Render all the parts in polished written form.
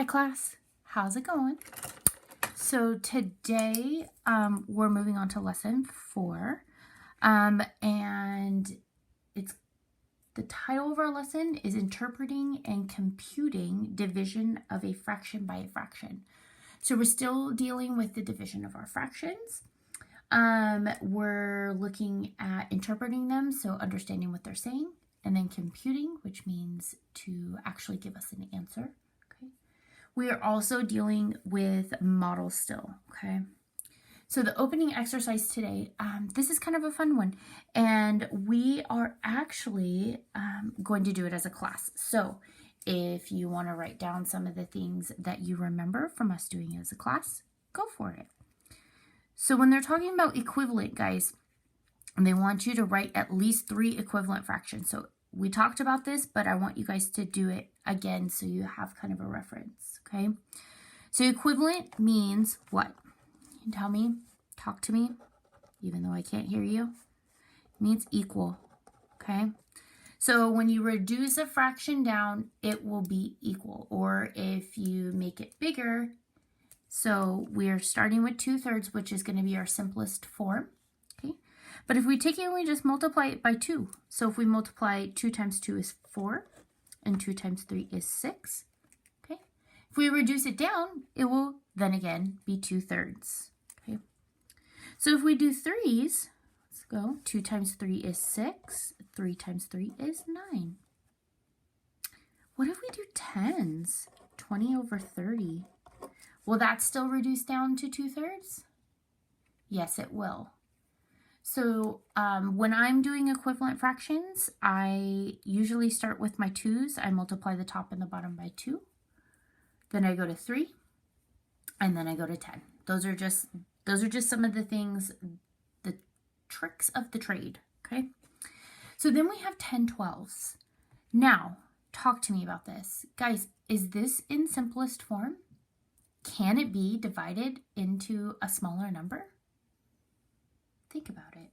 Hi class, how's it going? So today we're moving on to lesson 4 and it's the title of our lesson is Interpreting and Computing Division of a Fraction by a Fraction. So we're still dealing with the division of our fractions. We're looking at interpreting them, so understanding what they're saying, and then computing, which means to actually give us an answer. We are also dealing with models still, okay? So the opening exercise today, this is kind of a fun one, and we are actually going to do it as a class. So if you want to write down some of the things that you remember from us doing it as a class, go for it. So when they're talking about equivalent, guys, they want you to write at least 3 equivalent fractions. So we talked about this, but I want you guys to do it again so you have kind of a reference, okay? So equivalent means what? Tell me, talk to me, even though I can't hear you. It means equal, okay? So when you reduce a fraction down, it will be equal. Or if you make it bigger, so we're starting with 2/3, which is going to be our simplest form. But if we take it and we just multiply it by 2, so if we multiply 2 times 2 is 4, and 2 times 3 is 6, okay? If we reduce it down, it will then again be 2/3, okay? So if we do 3's, let's go, 2 times 3 is 6, 3 times 3 is 9. What if we do 10's? 20 over 30. Will that still reduce down to 2/3? Yes, it will. So when I'm doing equivalent fractions, I usually start with my 2's. I multiply the top and the bottom by 2. Then I go to 3, and then I go to 10. Those are just some of the things, the tricks of the trade, okay? So then we have 10/12. Now, talk to me about this. Guys, is this in simplest form? Can it be divided into a smaller number? Think about it.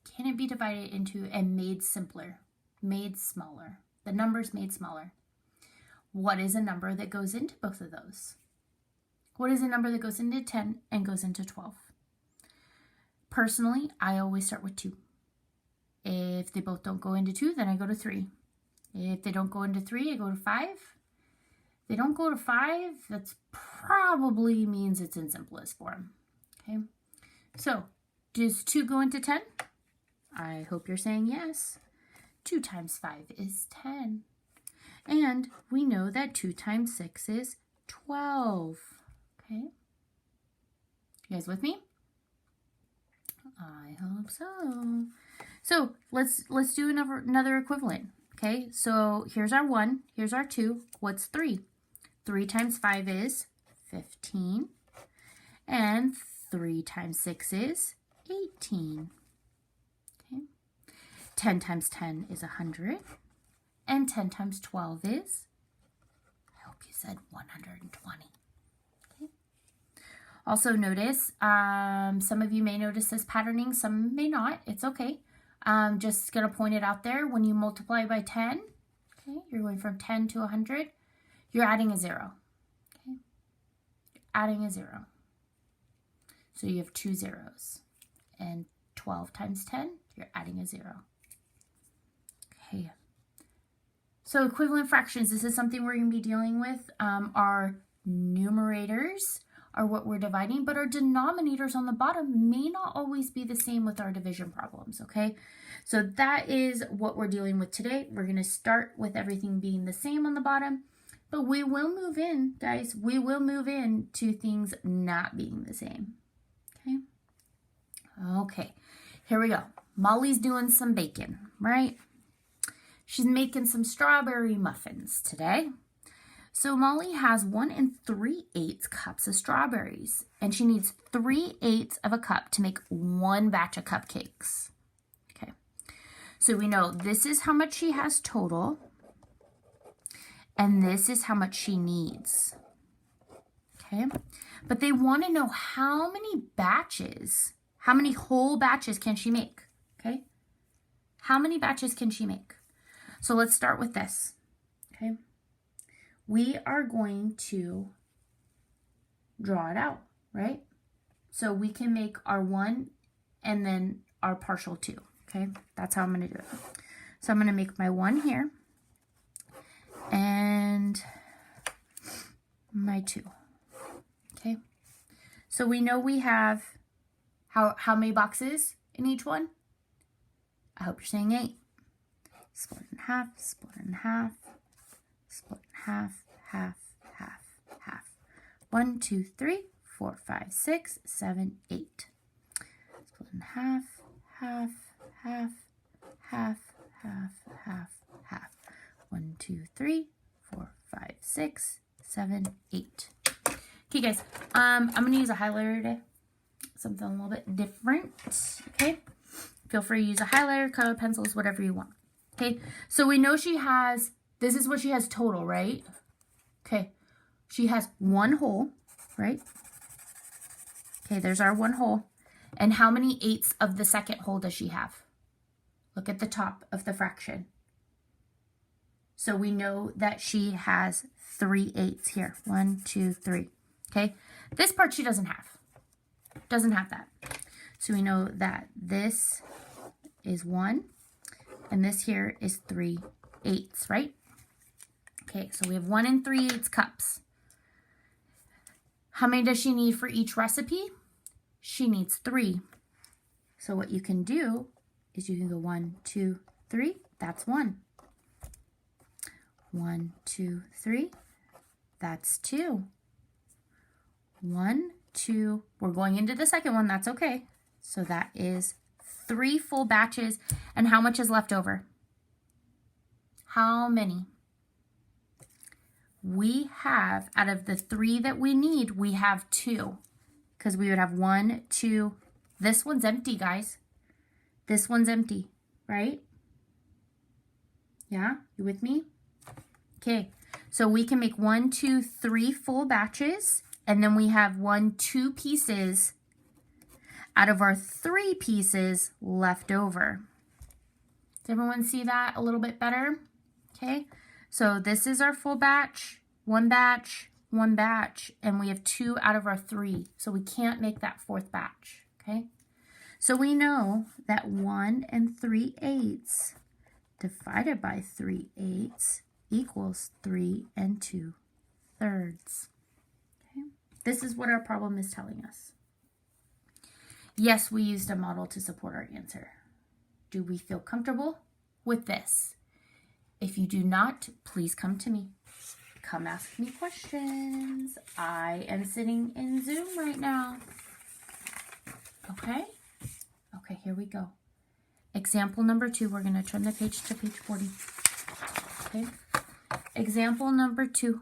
Can it be divided into and made simpler, made smaller? The number's made smaller. What is a number that goes into both of those? What is a number that goes into 10 and goes into 12? Personally, I always start with 2. If they both don't go into 2, then I go to 3. If they don't go into 3, I go to 5. If they don't go to 5, that's probably means it's in simplest form. Okay, so does 2 go into 10? I hope you're saying yes. 2 times 5 is 10. And we know that 2 times 6 is 12. Okay? You guys with me? I hope so. So let's do another equivalent. Okay, so here's our 1, here's our 2. What's 3? 3 times 5 is 15. And 3 times 6 is 18. Okay. 10 times 10 is 100. And 10 times 12 is, I hope you said 120. Okay. Also notice, some of you may notice this patterning, some may not. It's okay. Just going to point it out there. When you multiply by 10, okay, you're going from 10 to 100, you're adding a 0. Okay. You're adding a 0. So you have 2 zeros. And 12 times 10, you're adding a 0. Okay. So equivalent fractions, this is something we're going to be dealing with. Our numerators are what we're dividing, but our denominators on the bottom may not always be the same with our division problems, okay? So that is what we're dealing with today. We're going to start with everything being the same on the bottom, but we will move in, guys, we will move in to things not being the same, okay? Okay, here we go. Molly's doing some baking, right? She's making some strawberry muffins today. So Molly has 1 3/8 cups of strawberries, and she needs 3/8 of a cup to make 1 batch of cupcakes. Okay, so we know this is how much she has total, and this is how much she needs. Okay, but they want to know how many batches. How many whole batches can she make? Okay. How many batches can she make? So let's start with this. Okay. we are going to draw it out, right? So we can make our 1 and then our partial 2, okay? That's how I'm going to do it. So I'm going to make my 1 here and my 2, okay? So we know we have how many boxes in each one? I hope you're saying 8. Split in half, split in half, split in half, half, half, half. 1, 2, 3, 4, 5, 6, 7, 8. Split in half, half, half, half, half, half, half. 1, 2, 3, 4, 5, 6, 7, 8. Okay, guys, I'm going to use a highlighter today. Something a little bit different, okay? Feel free to use a highlighter, colored pencils, whatever you want. Okay, so we know she has, this is what she has total, right? Okay, she has 1 hole, right? Okay, there's our 1 hole. And how many 8ths of the second hole does she have? Look at the top of the fraction. So we know that she has 3 8ths here. 1, 2, 3. Okay, this part she doesn't have. Doesn't have that. So we know that this is 1. And this here is 3 8ths, right? Okay, so we have 1 3/8 cups. How many does she need for each recipe? She needs 3. So what you can do is you can go 1, 2, 3. That's 1. 1, 2, 3. That's 2. 1, 2. We're going into the second one. That's okay. So that is 3 full batches. And how much is left over? How many? We have, out of the 3 that we need, we have 2. Because we would have 1, 2. This one's empty, guys. This one's empty, right? Yeah, you with me? Okay, so we can make 1, 2, 3 full batches. And then we have 1, 2 pieces out of our 3 pieces left over. Does everyone see that a little bit better? Okay, so this is our full batch, 1 batch, 1 batch, and we have 2 out of our 3. So we can't make that 4th batch, okay? So we know that 1 3/8 divided by 3/8 equals 3 2/3. Okay, this is what our problem is telling us. Yes, we used a model to support our answer. Do we feel comfortable with this? If you do not, please come to me. Come ask me questions. I am sitting in Zoom right now. Okay? Okay, here we go. Example number 2. We're going to turn the page to page 40. Okay? Example number 2.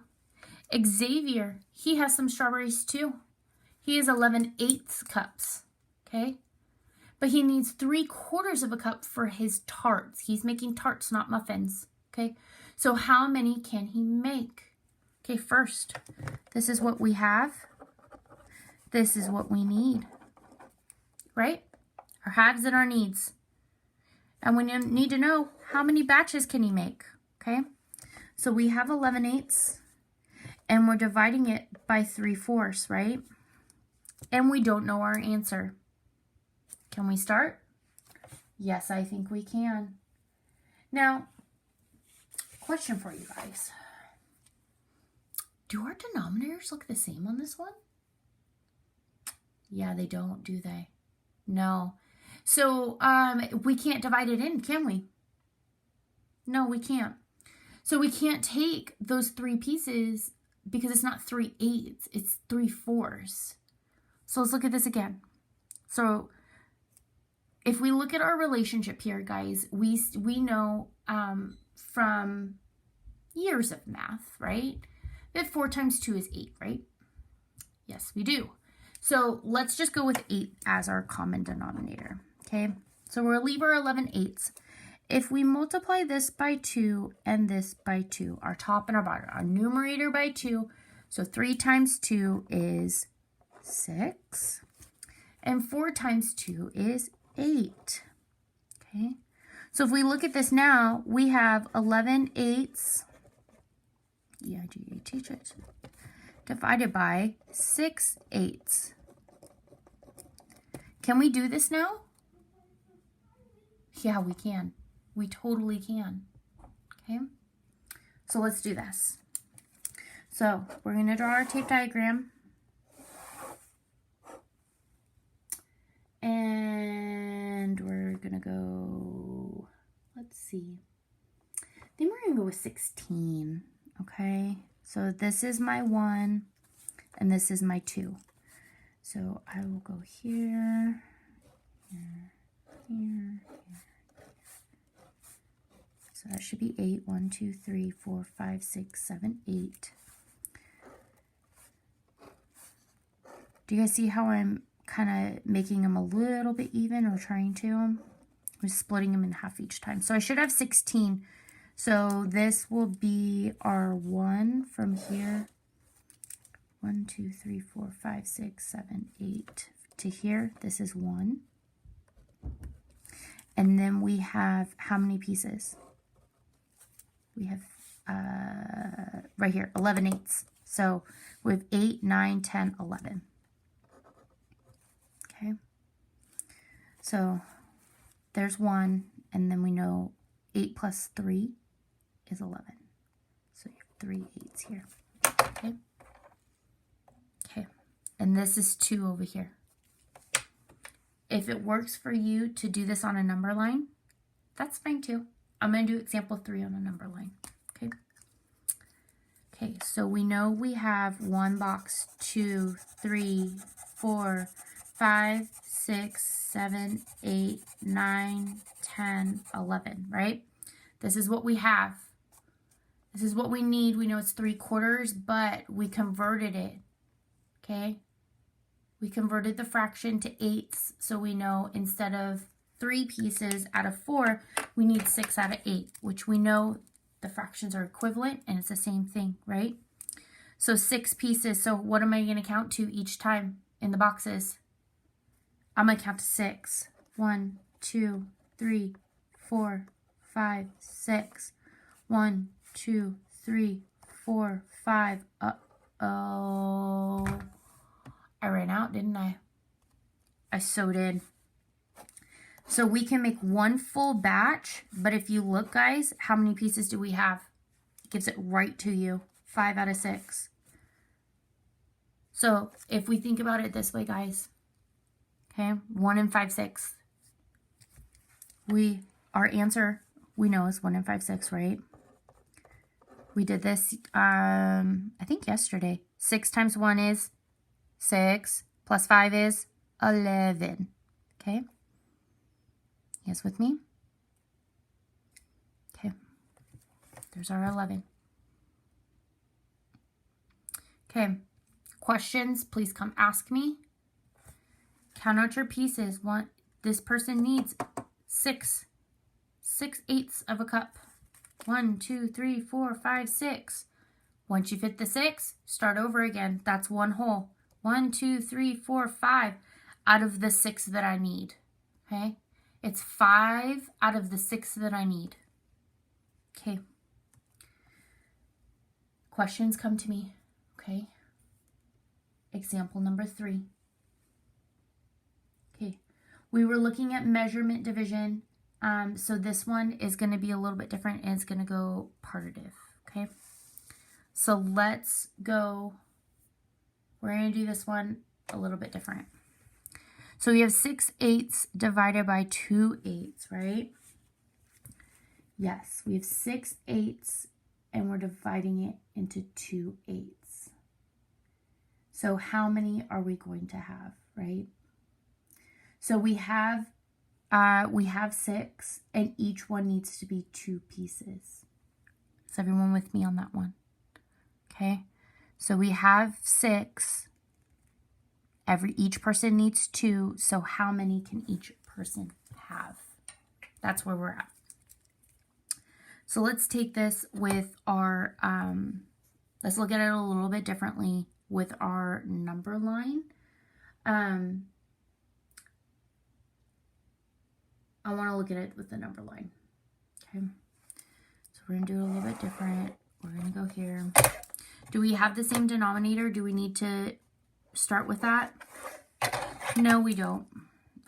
Xavier, he has some strawberries too. He has 11/8 cups. Okay? But he needs 3/4 of a cup for his tarts. He's making tarts, not muffins. Okay? So how many can he make? Okay, first, this is what we have. This is what we need. Right? Our haves and our needs. And we need to know how many batches can he make. Okay? So we have 11/8, and we're dividing it by 3/4, right? And we don't know our answer. Can we start? Yes, I think we can. Now, question for you guys. Do our denominators look the same on this one? Yeah, they don't, do they? No. So we can't divide it in, can we? No, we can't. So we can't take those 3 pieces because it's not 3/8, it's 3/4. So let's look at this again. So if we look at our relationship here, guys, we know from years of math, right, that 4 times 2 is 8, right? Yes, we do. So let's just go with 8 as our common denominator, okay? So we'll leave our 11/8. If we multiply this by 2 and this by 2, our top and our bottom, our numerator by 2, so 3 times 2 is 6, and 4 times 2 is 8, okay? So if we look at this now, we have 11/8 E-I-G-H-T, divided by 6/8. Can we do this now? Yeah, we can. We totally can. Okay, so let's do this. So we're going to draw our tape diagram. And we're going to go, let's see. I think we're going to go with 16. Okay, so this is my 1 and this is my 2. So I will go here, here, here, here. So that should be 8. 1, 2, 3, 4, 5, 6, 7, 8. Do you guys see how I'm kind of making them a little bit even, or trying to? I'm just splitting them in half each time. So I should have 16. So this will be our 1 from here. 1, 2, 3, 4, 5, 6, 7, 8 to here. This is 1. And then we have how many pieces? We have right here, 11/8. So we have 8, 9, 10, 11. Okay. So there's 1, and then we know 8 plus 3 is 11. So you have 3 8s here. Okay. Okay. And this is 2 over here. If it works for you to do this on a number line, that's fine too. I'm going to do example 3 on a number line. Okay. Okay, so we know we have 1 box, 2, 3, 4, 5, 6, 7, 8, 9, 10, 11, right? This is what we have. This is what we need. We know it's 3/4, but we converted it, okay? We converted the fraction to 8ths, so we know instead of 3 pieces out of 4, we need 6 out of 8, which we know the fractions are equivalent, and it's the same thing, right? So 6 pieces. So what am I going to count to each time in the boxes? I'm going to count to 6. 1, 2, 3, 4, 5, 6. 1, 2, 3, 4, 5. Uh-oh. I ran out, didn't I? I so did. So we can make 1 full batch, but if you look, guys, how many pieces do we have? It gives it right to you. 5 out of 6. So if we think about it this way, guys, okay, 1 5/6. Our answer, we know, is 1 5/6, right? We did this, I think yesterday. 6 times 1 is 6, plus 5 is 11, okay? Yes, with me? Okay, there's our 11. Okay, questions, please come ask me. Count out your pieces. This person needs 6 6/8 of a cup. 1, 2, 3, 4, 5, 6. Once you fit the 6, start over again. That's 1 whole. 1, 2, 3, 4, 5 out of the 6 that I need. Okay? It's 5 out of the 6 that I need. Okay. Questions, come to me. Okay. Example number 3. Okay. We were looking at measurement division. So this one is going to be a little bit different, and it's going to go partitive. Okay. So let's go. We're going to do this one a little bit different. So we have 6/8 divided by 2/8, right? Yes, we have 6/8 and we're dividing it into 2/8. So how many are we going to have, right? So we have 6, and each one needs to be 2 pieces. Is everyone with me on that one? Okay, so we have 6. Each person needs 2. So how many can each person have? That's where we're at. So let's take this with our, let's look at it a little bit differently with our number line. I want to look at it with the number line. Okay, so we're going to do it a little bit different. we're going to go here. Do we have the same denominator? Do we need to start with that? No, we don't.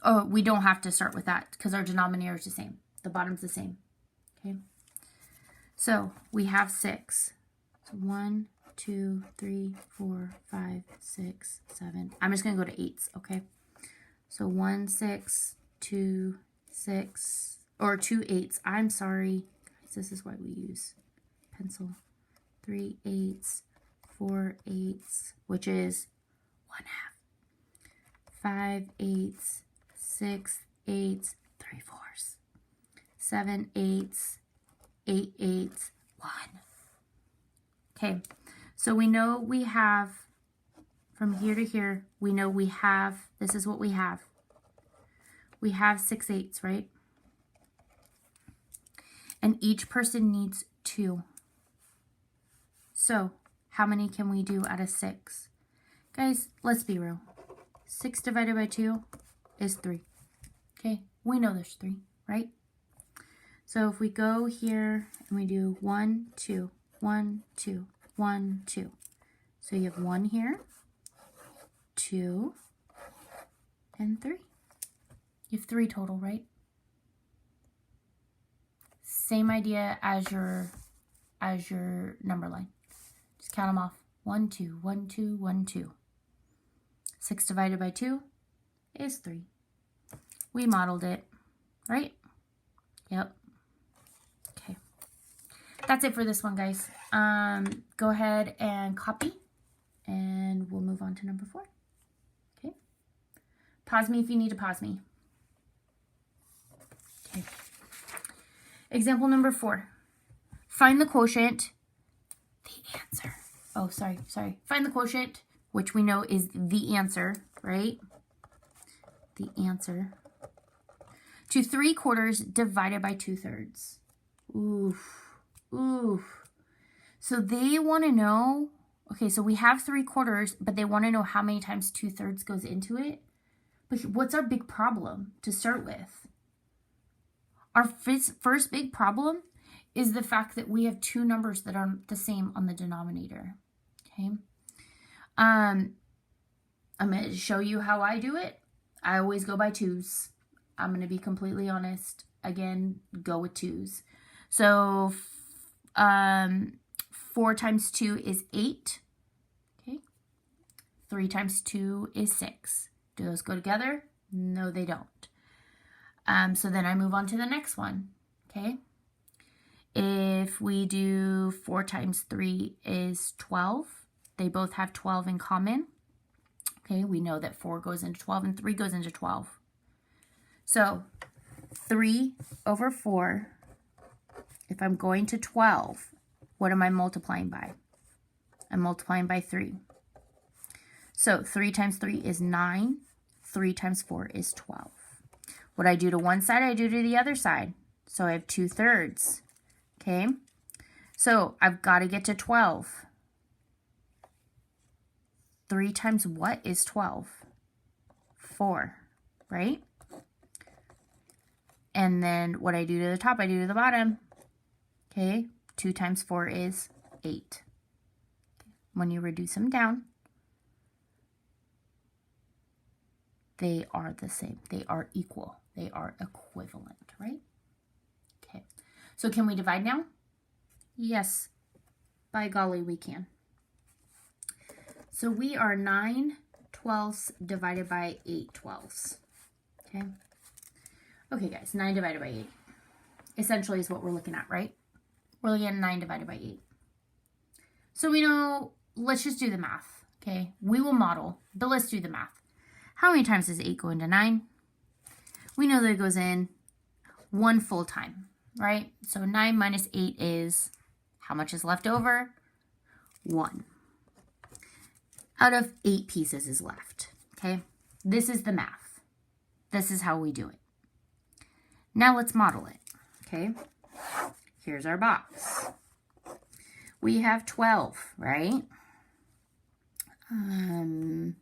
Oh, we don't have to start with that because our denominator is the same. The bottom's the same. Okay. So we have 6. So 1, 2, 3, 4, 5, 6, 7. I'm just going to go to 8s, okay? So 1, 6, 2, 6, or 2 8s. I'm sorry. This is why we use pencil. 3 8s, 4 8s, which is 1/2. 5 8s, 6 8s, 3 4s. 7 8s, 8 8s, 1. Okay, so we know we have, from here to here, we know we have, this is what we have. We have 6 8s, right? And each person needs 2. So, how many can we do out of 6? Guys, let's be real. 6 divided by 2 is 3. Okay, we know there's 3, right? So if we go here and we do 1, 2, 1, 2, 1, 2. So you have 1 here, 2, and 3. You have 3 total, right? Same idea as your number line. Just count them off. 1, 2, 1, 2, 1, 2. 6 divided by 2 is 3. We modeled it, right? Yep. Okay. That's it for this one, guys. Go ahead and copy, and we'll move on to number 4. Okay. Pause me if you need to pause me. Okay. Example number 4. Find the quotient, the answer. Oh, sorry. Find the quotient, which we know is the answer, right? The answer to 3/4 divided by 2/3. Oof. So they want to know, okay, so we have 3/4, but they want to know how many times 2/3 goes into it. But what's our big problem to start with? Our first big problem is the fact that we have 2 numbers that are the same on the denominator. Okay. I'm going to show you how I do it. I always go by 2s. I'm going to be completely honest. Again, go with 2s. So 4 times 2 is 8. Okay. 3 times 2 is 6. Do those go together? No, they don't. So then I move on to the next one. Okay. If we do 4 times 3 is 12. They both have 12 in common. Okay, we know that 4 goes into 12 and 3 goes into 12. So 3 over 4, if I'm going to 12, what am I multiplying by? I'm multiplying by 3. So 3 times 3 is 9. 3 times 4 is 12. What I do to one side, I do to the other side. So I have 2/3. Okay, so I've got to get to 12. 3 times what is 12? 4, right? And then what I do to the top, I do to the bottom. Okay, 2 times 4 is 8. When you reduce them down, they are the same. They are equal. They are equivalent, right? Okay, so can we divide now? Yes, by golly, we can. So we are 9/12 divided by 8/12. Okay. Okay, guys, 9 divided by 8 essentially is what we're looking at, right? We're looking at 9 divided by 8. So we know, let's just do the math, okay? We will model, but let's do the math. How many times does 8 go into 9? We know that it goes in 1 full time, right? So 9 minus 8 is, how much is left over? 1. Out of 8 pieces is left, okay? This is the math. This is how we do it. Now let's model it, okay? Here's our box. We have 12, right? 1,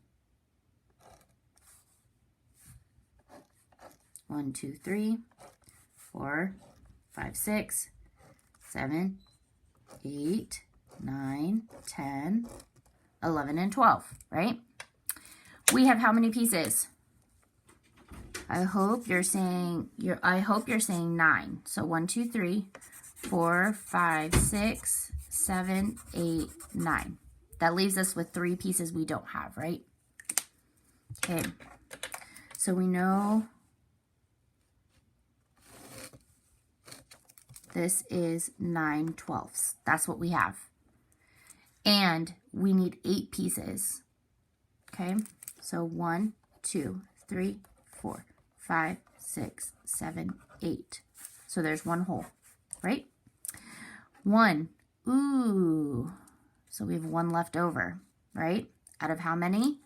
2, 3, 4, 5, 6, 7, 8, 9, 10, 11, and 12, right? We have how many pieces? I hope you're saying 9. So 1, 2, 3, 4, 5, 6, 7, 8, 9. That leaves us with 3 pieces we don't have, right? Okay. So we know this is 9/12. That's what we have. And we need 8 pieces. Okay. So 1, 2, 3, 4, 5, 6, 7, 8. So there's 1 whole, right? 1. Ooh. So we have 1 left over, right? Out of how many?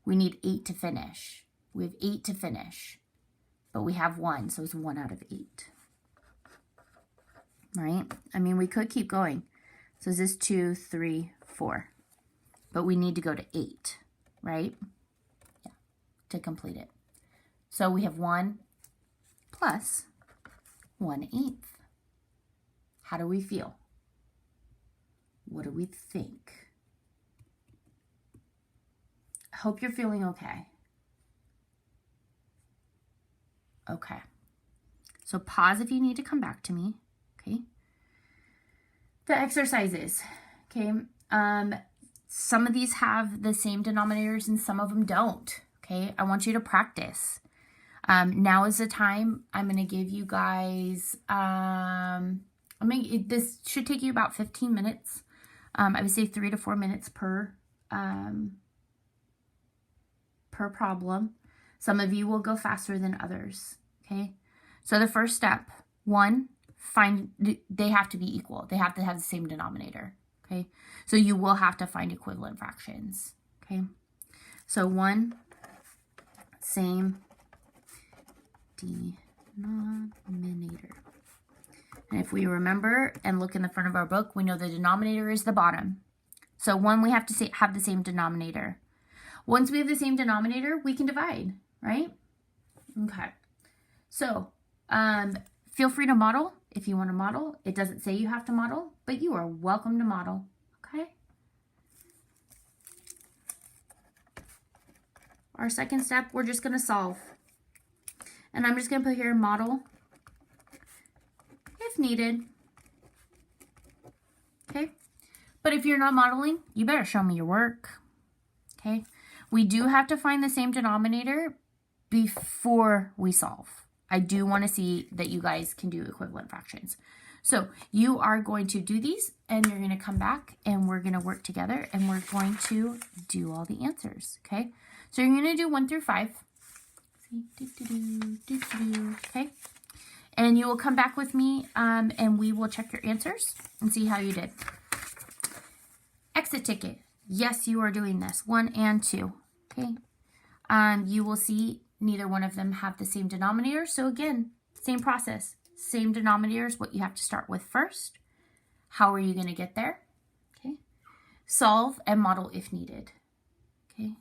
We need 8 to finish. We have 8 to finish. But we have 1, so it's 1 out of 8. Right? I mean, we could keep going. So is this 2, 3, 4? But we need to go to 8, right? Yeah, to complete it. So we have 1 plus 1/8. How do we feel? What do we think? I hope you're feeling okay. Okay. So pause if you need to come back to me. Okay. The exercises. Okay. Some of these have the same denominators and some of them don't. Okay. I want you to practice. Now is the time I'm going to give you guys, this should take you about 15 minutes. I would say 3 to 4 minutes per problem. Some of you will go faster than others. Okay. So the first step, 1, they have to be equal. They have to have the same denominator. Okay. So you will have to find equivalent fractions. Okay. So 1, same denominator. And if we remember and look in the front of our book, we know the denominator is the bottom. So 1, we have to have the same denominator. Once we have the same denominator, we can divide, right? Okay. So feel free to model if you want to model. It doesn't say you have to model, but you are welcome to model, okay? Our second step, we're just going to solve. And I'm just going to put here model if needed. Okay? But if you're not modeling, you better show me your work. Okay? We do have to find the same denominator before we solve. I do want to see that you guys can do equivalent fractions. So you are going to do these and you're going to come back and we're going to work together and we're going to do all the answers. Okay? So you're going to do 1 through 5. Okay? And you will come back with me and we will check your answers and see how you did. Exit ticket. Yes, you are doing this. 1 and 2. Okay? You will see neither one of them have the same denominator. So again, same process. Same denominator is what you have to start with first. How are you going to get there? Okay? Solve and model if needed. Okay?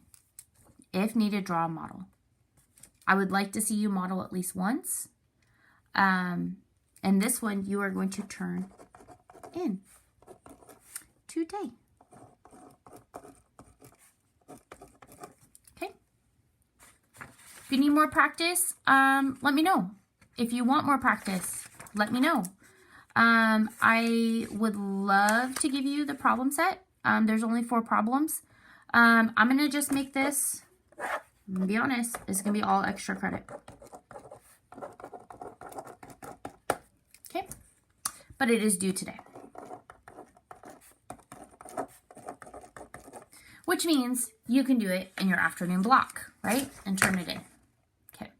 If needed, draw a model. I would like to see you model at least once. And this one you are going to turn in today. Okay? If you need more practice, let me know. If you want more practice, let me know. I would love to give you the problem set. There's only 4 problems. I'm going to just make this, I'm going to be honest, it's going to be all extra credit. Okay? But it is due today. Which means you can do it in your afternoon block, right? And turn it in. Okay.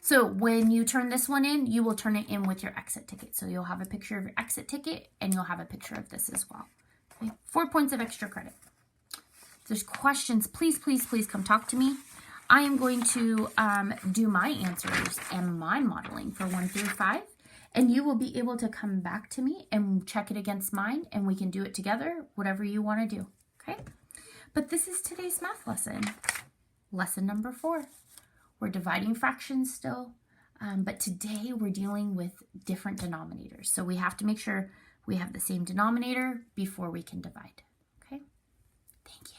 So when you turn this one in, you will turn it in with your exit ticket. So you'll have a picture of your exit ticket and you'll have a picture of this as well. Okay. 4 points of extra credit. If there's questions, please, please, please come talk to me. I am going to do my answers and my modeling for 1 through 5. And you will be able to come back to me and check it against mine and we can do it together, whatever you want to do. Okay. But this is today's math lesson. Lesson number 4. We're dividing fractions still, but today we're dealing with different denominators. So we have to make sure we have the same denominator before we can divide. Okay, thank you.